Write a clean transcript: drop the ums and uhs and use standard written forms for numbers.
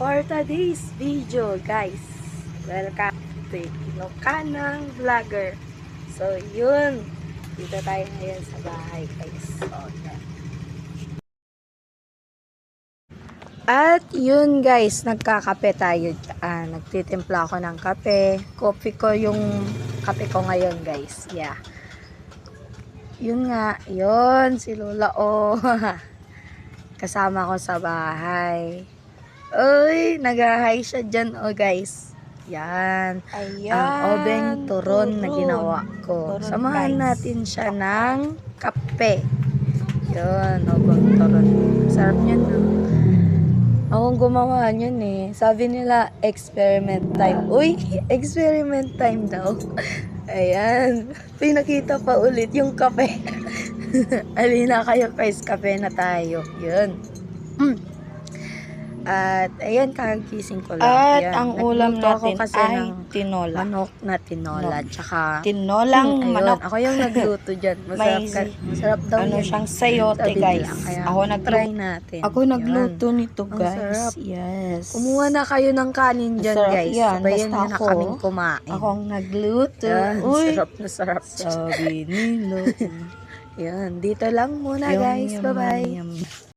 for today's video, guys. Welcome to Ilocanang Vlogger. So, yun. Dito tayo ngayon sa bahay, guys. So, yan. At yun, guys, nagkakape tayo. Nagtitimpla ako ng kape. Coffee ko yung kape ko ngayon, guys. Yeah. Yun nga. Yun, si Lola, oh. Kasama ko sa bahay. Uy, nag-hi siya dyan, oh guys. Yan. Ayan. Ang obeng turon na ginawa ko. Turon, Samahan guys. natin siya ng kape. Yun, obeng turon. Sarap niyan, no? Akong gumawa niyan eh. Sabi nila, experiment time. Uy, experiment time daw. Ayan. Pinakita pa ulit yung kape. Alina kayo guys, kape na tayo. Yun. At ayan, kagising ko lang. At Ayan, ang ulam nagluto ako natin kasi ay ng tinola. manok na tinola. Tsaka, Tinolang ayun, manok. ako yung nagluto dyan. Masarap, masarap daw Ano yan. siyang sayote, Sabi guys. nila. Kaya, Ako try natin. Ako nagluto nito, Ang guys. sarap. Yes. Kumuha na kayo ng kanin dyan, Masarap guys. yan. Sabayan Basta nyo na ako, kaming kumain. Ako ang nagluto. Yan, Uy, sarap na sarap. sabi nila. Yan, dito lang muna, guys. Bye-bye.